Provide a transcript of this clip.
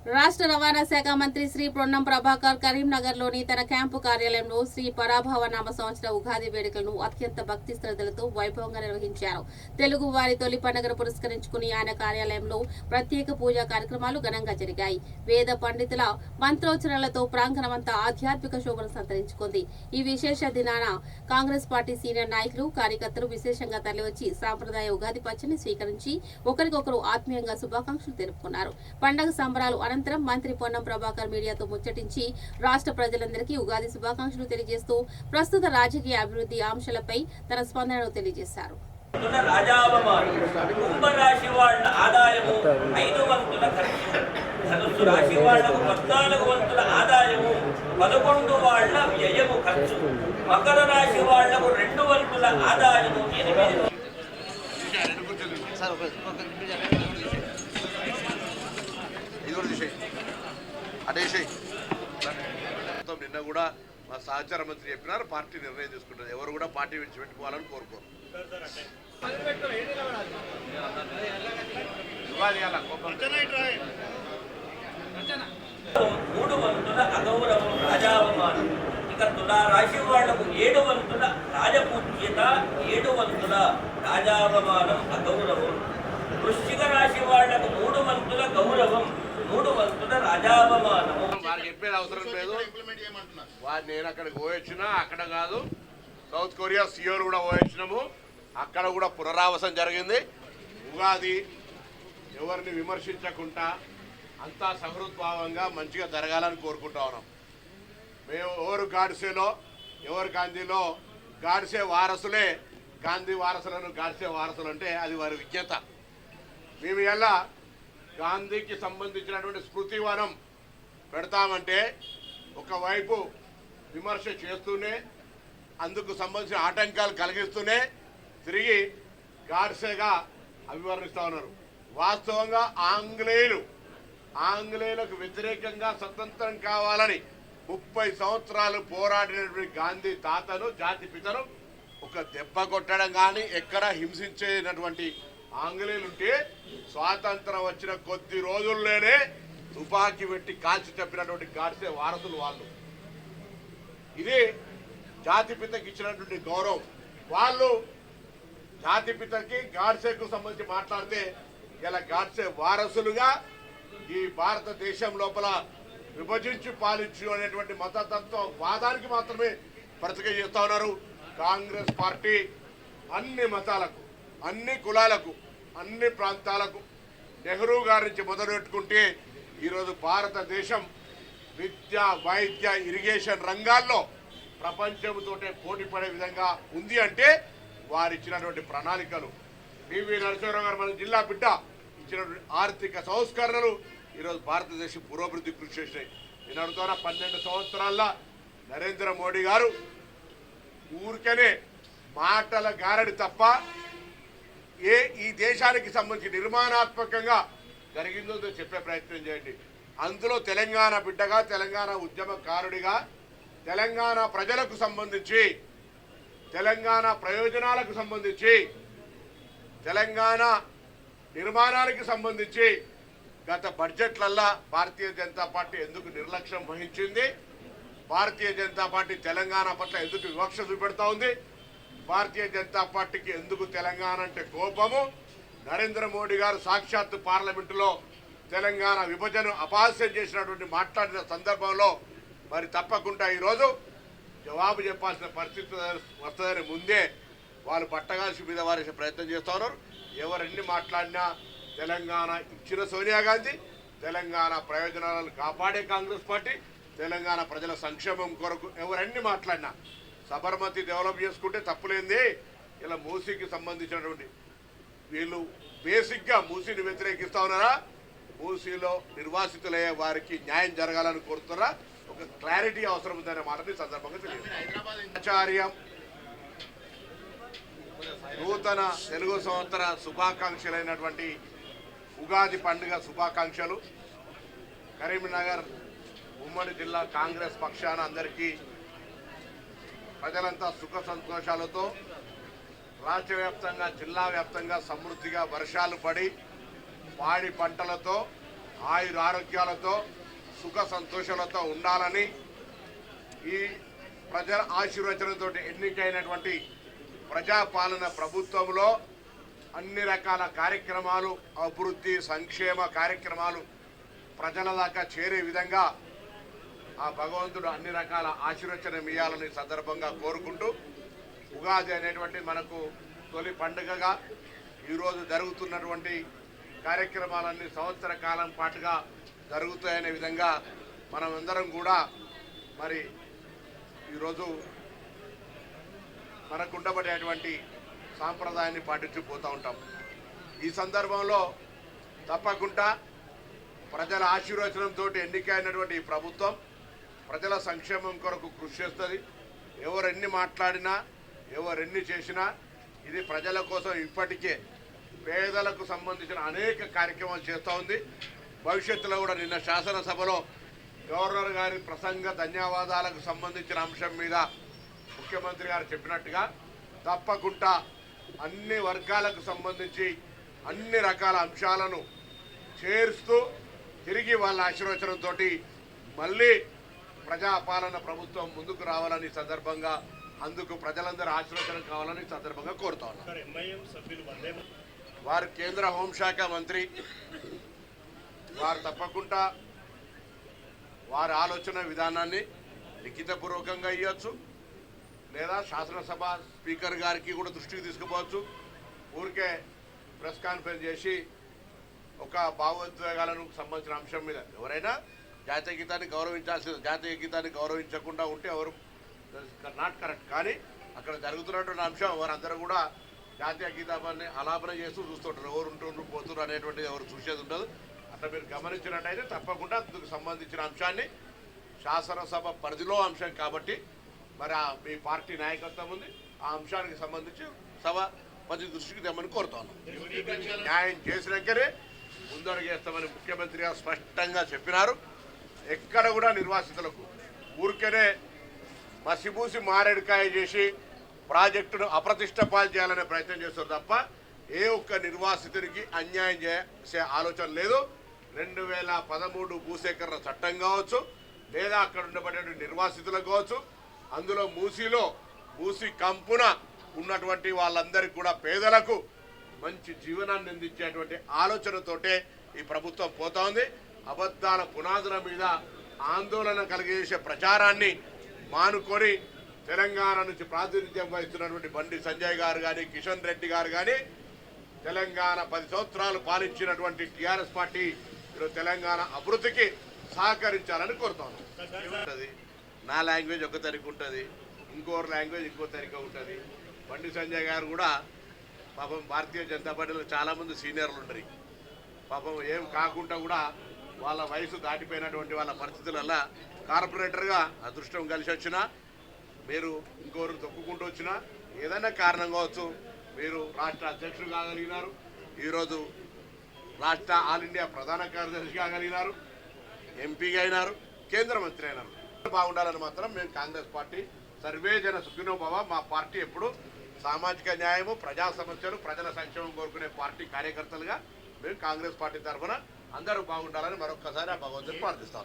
రాష్ట్ర రవాణా శాఖ మంత్రి శ్రీ పొన్నం ప్రభాకర్ కరీంనగర్లోని తన క్యాంపు కార్యాలయంలో శ్రీ పరాభవ నామ సంవత్సర ఉగాది వేడుకలను అత్యంత భక్తి శ్రద్ధలతో వైభవంగా నిర్వహించారు. తెలుగు వారి తొలి పండుగను పురస్కరించుకుని ఆయన కార్యాలయంలో ప్రత్యేక పూజా కార్యక్రమాలు ఘనంగా జరిగాయి. వేద పండితుల మంత్రోచ్చరణలతో ప్రాంగణమంతా ఆధ్యాత్మిక శోభను సంతరించుకుంది. ఈ విశేష దినాన కాంగ్రెస్ పార్టీ సీనియర్ నాయకులు, కార్యకర్తలు విశేషంగా తరలివచ్చి సాంప్రదాయ ఉగాది పచ్చని స్వీకరించి ఒకరికొకరు ఆత్మీయంగా శుభాకాంక్షలు తెలుపుకున్నారు. పండుగ సంబరాలు అనంతరం మంత్రి పొన్నం ప్రభాకర్ మీడియాతో ముచ్చటించి రాష్ట్ర ప్రజలందరికీ ఉగాది శుభాకాంక్షలు తెలియజేస్తూ ప్రస్తుత రాజకీయ అభివృద్ధి అంశాలపై తన స్పందనను తెలియజేశారు. నిన్న కూడా మా సహచార మంత్రి చెప్పినారు, పార్టీ నిర్ణయం తీసుకుంటారు. ఎవరు కూడా పార్టీ విడిచిపెట్టుకోవాలని కోరుకోరు. మూడు వంతుల అగౌరవం రాజావమానం. ఇక తులారాశి వాళ్లకు 7 వంతుల రాజపూజ్యత, 7 వంతుల రాజావమానం అగౌరవం. వృశ్చిక రాశి వాళ్లకు 3 వంతుల గౌరవం, 3 వంతుల రాజావమానము. వారికి చెప్పేది అవసరం లేదు. నేను అక్కడికి పోయొచ్చినా, అక్కడ కాదు సౌత్ కొరియా సియోల్ కూడా పోయొచ్చినాము. అక్కడ కూడా పునరావాసం జరిగింది. ఉగాది ఎవరిని విమర్శించకుండా అంతా సహృద్భావంగా మంచిగా జరగాలని కోరుకుంటా ఉన్నాం. మేము ఎవరు గాడ్సేలో, ఎవరు గాంధీలో గాడ్సే వారసులే. గాంధీ వారసులను గాడ్సే వారసులు అంటే అది వారి విజ్ఞత. మేము ఎలా గాంధీకి సంబంధించినటువంటి స్మృతివనం పెడతామంటే ఒకవైపు విమర్శ చేస్తూనే, అందుకు సంబంధించిన ఆటంకాలు కలిగిస్తూనే తిరిగి గాడ్సేగా అభివర్ణిస్తూ ఉన్నారు. వాస్తవంగా ఆంగ్లేయులకు వ్యతిరేకంగా స్వతంత్రం కావాలని 30 సంవత్సరాలు పోరాడినటువంటి గాంధీ తాతను, జాతి పితను ఒక దెబ్బ కొట్టడం కానీ ఎక్కడ హింసించేటటువంటి ఆంగ్లేయులుంటే స్వాతంత్రం వచ్చిన కొద్ది రోజుల్లోనే తుపాకీ పెట్టి కాల్చి చెప్పినటువంటి గాడ్సే వారసులు వాళ్ళు. ఇది జాతిపితకి ఇచ్చినటువంటి గౌరవం. వాళ్ళు జాతిపితకి గాడ్సేకు సంబంధించి మాట్లాడితే ఇలా గాడ్సే వారసులుగా ఈ భారతదేశం లోపల విభజించి పాలించు అనేటువంటి మతతత్వ వాదానికి మాత్రమే ప్రతిక చేస్తూ ఉన్నారు. కాంగ్రెస్ పార్టీ అన్ని మతాలకు, అన్ని కులాలకు, అన్ని ప్రాంతాలకు నెహ్రూ గారి నుంచి మొదలుపెట్టుకుంటే ఈరోజు భారతదేశం విద్య, వైద్య, ఇరిగేషన్ రంగాల్లో ప్రపంచంతోటే పోటీ పడే విధంగా ఉంది అంటే వారు ఇచ్చినటువంటి ప్రణాళికలు. పివి నరసింహారావు గారు మన జిల్లా బిడ్డ ఇచ్చినటువంటి ఆర్థిక సంస్కరణలు ఈరోజు భారతదేశం పురోభివృద్ధి కృషి చేసినాయి. నేను అడుగుతున్నా, 12 సంవత్సరాల్లో నరేంద్ర మోడీ గారు ఊరికనే మాటల గారడి తప్ప ఈ దేశానికి సంబంధించి నిర్మాణాత్మకంగా జరిగిందో చెప్పే ప్రయత్నం చేయండి. అందులో తెలంగాణ బిడ్డగా, తెలంగాణ ఉద్యమకారుడిగా, తెలంగాణ ప్రజలకు సంబంధించి, తెలంగాణ ప్రయోజనాలకు సంబంధించి, తెలంగాణ నిర్మాణానికి సంబంధించి గత బడ్జెట్లల్లా భారతీయ జనతా పార్టీ ఎందుకు నిర్లక్ష్యం వహించింది, భారతీయ జనతా పార్టీ తెలంగాణ పట్ల ఎందుకు వివక్ష చూపెడతా ఉంది, భారతీయ జనతా పార్టీకి ఎందుకు తెలంగాణ అంటే కోపము, నరేంద్ర మోడీ గారు సాక్షాత్తు పార్లమెంటులో తెలంగాణ విభజన అపహాస్యం చేసినటువంటి మాట్లాడిన సందర్భంలో మరి తప్పకుండా ఈరోజు జవాబు చెప్పాల్సిన పరిస్థితి వస్తుందని ముందే వాళ్ళు పట్టగాల్సి మీద వారేసే ప్రయత్నం చేస్తూ ఉన్నారు. ఎవరన్నీ మాట్లాడినా తెలంగాణ ఇచ్చిన సోనియా గాంధీ, తెలంగాణ ప్రయోజనాలను కాపాడే కాంగ్రెస్ పార్టీ, తెలంగాణ ప్రజల సంక్షేమం కొరకు ఎవరన్నీ మాట్లాడినా సబర్మతి డెవలప్ చేసుకుంటే తప్పులేంది. ఇలా మూసీకి సంబంధించినటువంటి వీళ్ళు బేసిక్గా మూసీని వ్యతిరేకిస్తూ ఉన్నారా, మూసీలో నిర్వాసితులయ్యే వారికి న్యాయం జరగాలని కోరుతున్నారా, ఒక క్లారిటీ అవసరం ఉందనే మాటని సందర్భంగా తెలియదు. ఆచార్యం నూతన తెలుగు సంవత్సర శుభాకాంక్షలైనటువంటి ఉగాది పండుగ శుభాకాంక్షలు. కరీంనగర్ ఉమ్మడి జిల్లా కాంగ్రెస్ పక్షాన అందరికీ ప్రజలంతా సుఖ సంతోషాలతో రాష్ట్ర వ్యాప్తంగా, జిల్లా వ్యాప్తంగా సమృద్ధిగా వర్షాలు పడి పాడి పంటలతో ఆయురారోగ్యాలతో సుఖ సంతోషాలతో ఉండాలని ఈ ప్రజల ఆశీర్వచనంతో ఎన్నికైనటువంటి ప్రజాపాలన ప్రభుత్వంలో అన్ని రకాల కార్యక్రమాలు అభివృద్ధి సంక్షేమ కార్యక్రమాలు ప్రజల దాకా చేరే విధంగా ఆ భగవంతుడు అన్ని రకాల ఆశీర్వచనం ఇవ్వాలని సందర్భంగా కోరుకుంటూ ఉగాది అనేటువంటి మనకు తొలి పండుగగా ఈరోజు జరుగుతున్నటువంటి కార్యక్రమాలన్నీ సంవత్సర కాలం పాటుగా జరుగుతాయనే విధంగా మనమందరం కూడా మరి ఈరోజు మనకు ఉండబడేటువంటి సాంప్రదాయాన్ని పాటించి పోతూ ఉంటాం. ఈ సందర్భంలో తప్పకుండా ప్రజల ఆశీర్వచనంతో ఎన్నికైనటువంటి ఈ ప్రభుత్వం ప్రజల సంక్షేమం కొరకు కృషి చేస్తుంది. ఎవరెన్ని మాట్లాడినా ఎవరెన్ని చేసినా ఇది ప్రజల కోసం ఇప్పటికే పేదలకు సంబంధించిన అనేక కార్యక్రమాలు చేస్తూ ఉంది. భవిష్యత్తులో కూడా నిన్న శాసనసభలో గవర్నర్ గారి ప్రసంగ ధన్యవాదాలకు సంబంధించిన అంశం మీద ముఖ్యమంత్రి గారు చెప్పినట్టుగా తప్పకుండా అన్ని వర్గాలకు సంబంధించి అన్ని రకాల అంశాలను చేరుస్తూ తిరిగి వాళ్ళ ఆశీర్వచనంతో మళ్ళీ ప్రజాపాలన ప్రభుత్వం ముందుకు రావాలని సందర్భంగా అందుకు ప్రజలందరూ ఆశీర్వచనం కావాలని సందర్భంగా కోరుతా ఉన్నారు. వారు కేంద్ర హోంశాఖ మంత్రి, వారు తప్పకుండా వారి ఆలోచన విధానాన్ని లిఖితపూర్వకంగా ఇవ్వచ్చు, లేదా శాసనసభ స్పీకర్ గారికి కూడా దృష్టికి తీసుకుపోవచ్చు. ఊరికే ప్రెస్ కాన్ఫరెన్స్ చేసి ఒక భావోద్వేగాలకు సంబంధించిన అంశం మీద ఎవరైనా జాతీయ గీతాన్ని జాతీయ గీతాన్ని గౌరవించకుండా ఉంటే ఎవరు నాట్ కరెక్ట్. కానీ అక్కడ జరుగుతున్నటువంటి అంశం వారందరూ కూడా జాతీయ గీతాన్ని ఆలాపన చేస్తూ చూస్తుంటారు. ఎవరు ఉంటున్నారు పోతున్నారు అనేటువంటిది ఎవరు చూసేది ఉండదు. అట్లా మీరు గమనించినట్టయితే తప్పకుండా అందుకు సంబంధించిన అంశాన్ని శాసనసభ పరిధిలో అంశం కాబట్టి మరి మీ పార్టీ నాయకత్వం ఉంది, ఆ అంశానికి సంబంధించి సభ మంచి దృష్టికి తెమ్మని కోరుతాను. న్యాయం చేసినాకనే ముందడుగేస్తామని ముఖ్యమంత్రి గారు స్పష్టంగా చెప్పినారు. ఎక్కడ కూడా నిర్వాసితులకు ఊరికేనే మసిబూసి మారేడుకాయ చేసి ప్రాజెక్టును అప్రతిష్ట పాలు చేయాలనే ప్రయత్నం చేస్తారు తప్ప ఏ ఒక్క నిర్వాసితునికి అన్యాయం చేసే ఆలోచన లేదు. 2013 భూసేకరణ చట్టం కావచ్చు, లేదా అక్కడ ఉండబడే నిర్వాసితులకు కావచ్చు, అందులో మూసీ కంపున ఉన్నటువంటి వాళ్ళందరికీ కూడా పేదలకు మంచి జీవనాన్ని అందించేటువంటి ఆలోచనతోటే ఈ ప్రభుత్వం పోతా ఉంది. అబద్ధాల పునాదుల మీద ఆందోళన కలిగేసే ప్రచారాన్ని మానుకొని తెలంగాణ నుంచి ప్రాతినిధ్యం వహిస్తున్నటువంటి బండి సంజయ్ గారు కానీ కిషన్ రెడ్డి గారు కానీ తెలంగాణ 10 సంవత్సరాలు పాలించినటువంటి టీఆర్ఎస్ పార్టీ ఈరోజు తెలంగాణ అభివృద్ధికి సహకరించాలని కోరుతాను. నా లాంగ్వేజ్ ఒక తరిక ఉంటుంది, ఇంకోరు లాంగ్వేజ్ ఇంకో తరిక ఉంటుంది. బండి సంజయ్ గారు కూడా పాపం భారతీయ జనతా పార్టీలో చాలామంది సీనియర్లు ఉండరు. పాపం ఏం కాకుండా కూడా వాళ్ళ వయసు దాటిపోయినటువంటి వాళ్ళ పరిస్థితులల్లో కార్పొరేటర్గా అదృష్టం కలిసి వచ్చినా, మీరు ఇంకోరు తొక్కుకుంటూ వచ్చినా, ఏదైనా కారణం కావచ్చు, మీరు రాష్ట్ర అధ్యక్షుడు కాగలిగినారు, ఈరోజు రాష్ట్ర ఆల్ ఇండియా ప్రధాన కార్యదర్శి కాగలిగినారు, ఎంపీగా అయినారు, కేంద్ర మంత్రి అయినారు. బాగుండాలని మాత్రం మేము కాంగ్రెస్ పార్టీ సర్వే జన సుఖినో భవ, మా పార్టీ ఎప్పుడు సామాజిక న్యాయము, ప్రజా సమస్యలు, ప్రజల సంక్షేమం కోరుకునే పార్టీ కార్యకర్తలుగా మేము కాంగ్రెస్ పార్టీ తరఫున అందరూ బాగుండాలని మరొక్కసారి ఆ భగవంతుని ప్రార్థిస్తాం.